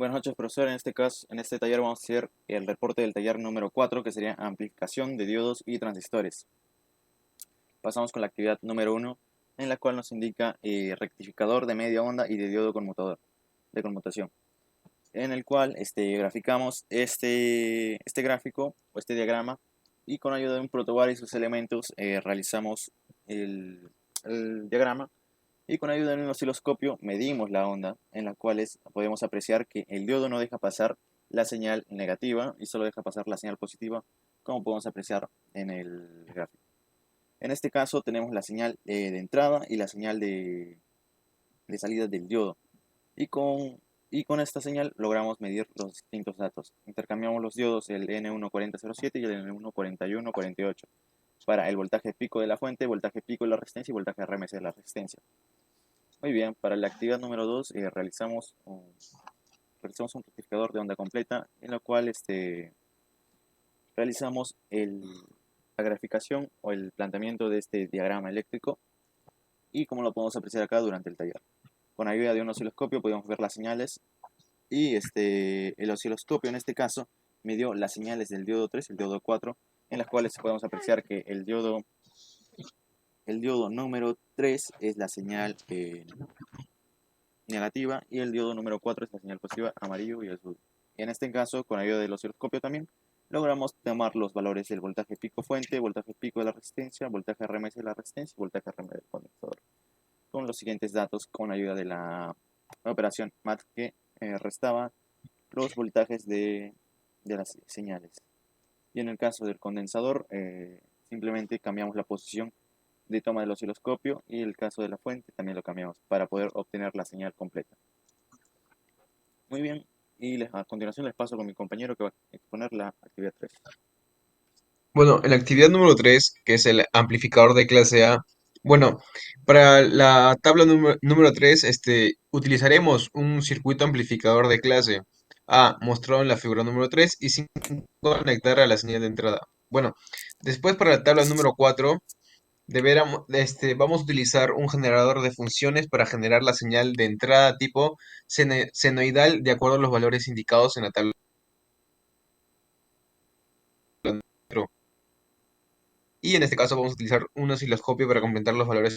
Buenas noches, profesor. En este caso, en este taller vamos a hacer el reporte del taller número 4, que sería amplificación de diodos y transistores. Pasamos con la actividad número 1, en la cual nos indica rectificador de media onda y de diodo conmutador de conmutación, en el cual graficamos este gráfico o este diagrama, y con ayuda de un protobar y sus elementos realizamos el diagrama, y con ayuda de un osciloscopio medimos la onda, en la cual podemos apreciar que el diodo no deja pasar la señal negativa y solo deja pasar la señal positiva, como podemos apreciar en el gráfico. En este caso tenemos la señal de entrada y la señal de salida del diodo, y con esta señal logramos medir los distintos datos. Intercambiamos los diodos, el N14007 y el N14148, para el voltaje pico de la fuente, voltaje pico de la resistencia y voltaje RMS de la resistencia. Muy bien, para la actividad número 2 realizamos un rectificador de onda completa, en lo cual realizamos la graficación o el planteamiento de este diagrama eléctrico, y como lo podemos apreciar acá durante el taller. Con ayuda de un osciloscopio podemos ver las señales, y el osciloscopio en este caso midió las señales del diodo 3 y el diodo 4, en las cuales podemos apreciar que el diodo número 3 es la señal negativa, y el diodo número 4 es la señal positiva, amarillo y azul. Y en este caso, con ayuda del osciloscopio también, logramos tomar los valores del voltaje pico fuente, voltaje pico de la resistencia, voltaje RMS de la resistencia y voltaje RMS del condensador, con los siguientes datos con ayuda de la operación MAT, que restaba los voltajes de las señales. Y en el caso del condensador, simplemente cambiamos la posición de toma del osciloscopio, y el caso de la fuente también lo cambiamos para poder obtener la señal completa. Muy bien, y a continuación les paso con mi compañero, que va a exponer la actividad 3. Bueno, en la actividad número 3, que es el amplificador de clase A, bueno, para la tabla número 3, utilizaremos un circuito amplificador de clase A mostrado en la figura número 3 y sin conectar a la señal de entrada. Bueno, después para la tabla número 4, vamos a utilizar un generador de funciones para generar la señal de entrada tipo senoidal de acuerdo a los valores indicados en la tabla. Y en este caso vamos a utilizar un osciloscopio para completar los valores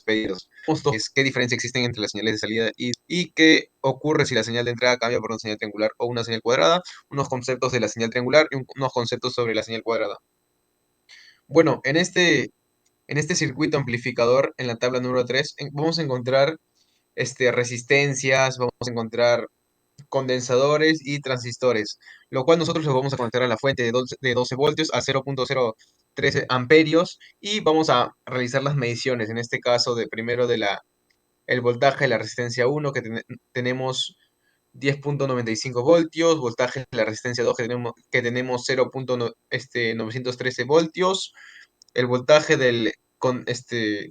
pedidos. ¿Qué diferencia existen entre las señales de salida y qué ocurre si la señal de entrada cambia por una señal triangular o una señal cuadrada? Unos conceptos de la señal triangular y unos conceptos sobre la señal cuadrada. Bueno, en este circuito amplificador, en la tabla número 3, vamos a encontrar resistencias, vamos a encontrar condensadores y transistores, lo cual nosotros lo vamos a conectar a la fuente de 12 voltios a 0.013 amperios, y vamos a realizar las mediciones, en este caso de primero el voltaje de la resistencia 1, que tenemos 10.95 voltios, voltaje de la resistencia 2, que tenemos 0.913 voltios, el voltaje del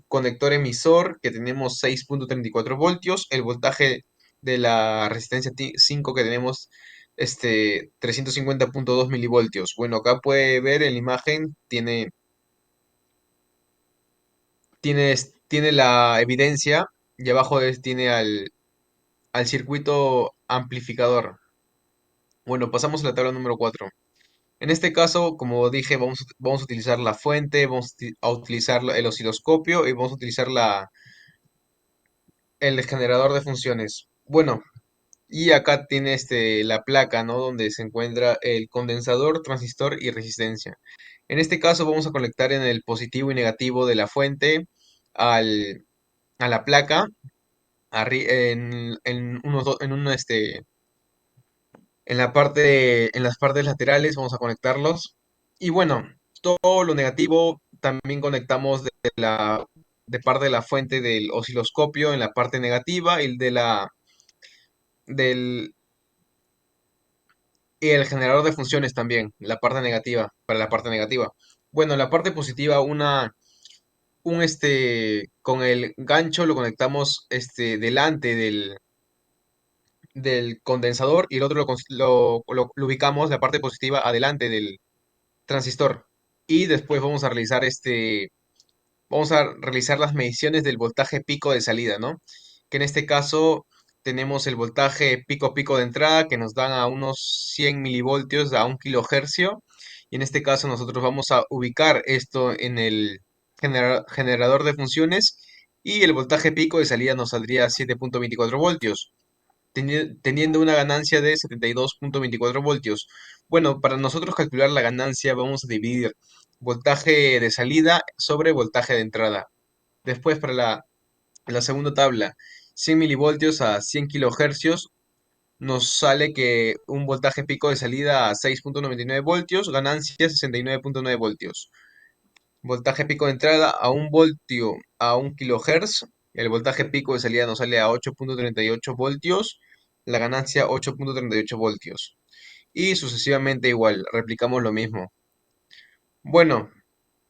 conector emisor, que tenemos 6.34 voltios, el voltaje de la resistencia 5, que tenemos 350.2 milivoltios. Bueno, acá puede ver en la imagen, tiene la evidencia, y abajo tiene al circuito amplificador. Bueno, pasamos a la tabla número 4. En este caso, como dije, vamos a utilizar la fuente, vamos a utilizar el osciloscopio y vamos a utilizar el generador de funciones. Bueno, y acá tiene la placa, ¿no? Donde se encuentra el condensador, transistor y resistencia. En este caso vamos a conectar en el positivo y negativo de la fuente a la placa, en las partes laterales vamos a conectarlos. Y bueno, todo lo negativo también conectamos de parte de la fuente del osciloscopio en la parte negativa, del, y el generador de funciones también, la parte negativa, para la parte negativa. Bueno, en la parte positiva, con el gancho lo conectamos delante del condensador, y el otro lo ubicamos, la parte positiva, adelante del transistor. Y después vamos a realizar las mediciones del voltaje pico de salida, ¿no? Que en este caso tenemos el voltaje pico de entrada que nos dan a unos 100 milivoltios a 1 kilohercio. Y en este caso nosotros vamos a ubicar esto en el generador de funciones y el voltaje pico de salida nos saldría a 7.24 voltios, teniendo una ganancia de 72.24 voltios. Bueno, para nosotros calcular la ganancia vamos a dividir voltaje de salida sobre voltaje de entrada. Después para la segunda tabla, 100 milivoltios a 100 kilohercios, nos sale que un voltaje pico de salida a 6.99 voltios, ganancia 69.9 voltios. Voltaje pico de entrada a 1 voltio a 1 kilohertz. El voltaje pico de salida nos sale a 8.38 voltios. La ganancia 8.38 voltios. Y sucesivamente igual, replicamos lo mismo. Bueno,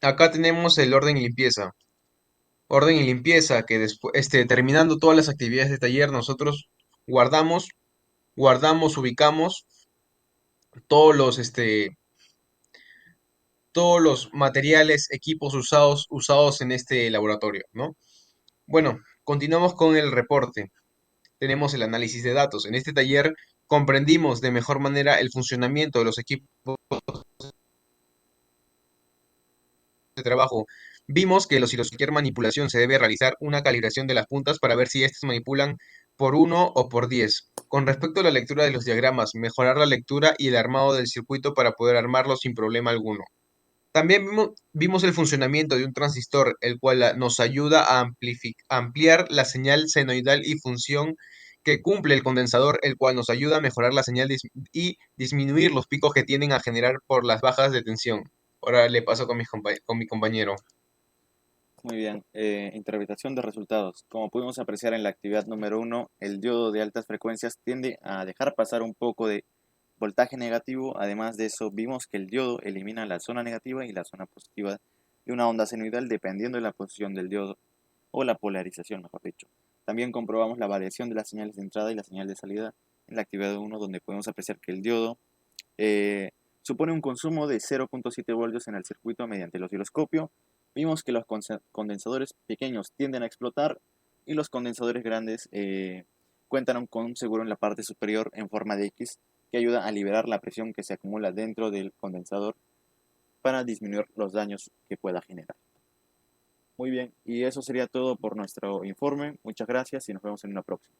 acá tenemos el orden y limpieza. Orden y limpieza que después, terminando todas las actividades de taller, nosotros guardamos, ubicamos todos todos los materiales, equipos usados en este laboratorio, ¿no? Bueno, continuamos con el reporte. Tenemos el análisis de datos. En este taller comprendimos de mejor manera el funcionamiento de los equipos de trabajo. Vimos que si cualquier manipulación se debe realizar una calibración de las puntas para ver si éstas manipulan por 1 o por 10. Con respecto a la lectura de los diagramas, mejorar la lectura y el armado del circuito para poder armarlo sin problema alguno. También vimos el funcionamiento de un transistor, el cual nos ayuda a ampliar la señal senoidal y función que cumple el condensador, el cual nos ayuda a mejorar la señal y disminuir los picos que tienden a generar por las bajas de tensión. Ahora le paso con mi compañero. Muy bien, interpretación de resultados. Como pudimos apreciar en la actividad número 1, el diodo de altas frecuencias tiende a dejar pasar un poco de voltaje negativo. Además de eso, vimos que el diodo elimina la zona negativa y la zona positiva de una onda senoidal dependiendo de la posición del diodo o la polarización, mejor dicho. También comprobamos la variación de las señales de entrada y la señal de salida en la actividad 1, donde podemos apreciar que el diodo eh, supone un consumo de 0.7 voltios en el circuito mediante el osciloscopio. Vimos que los condensadores pequeños tienden a explotar y los condensadores grandes cuentan con un seguro en la parte superior en forma de X que ayuda a liberar la presión que se acumula dentro del condensador para disminuir los daños que pueda generar. Muy bien, y eso sería todo por nuestro informe. Muchas gracias y nos vemos en una próxima.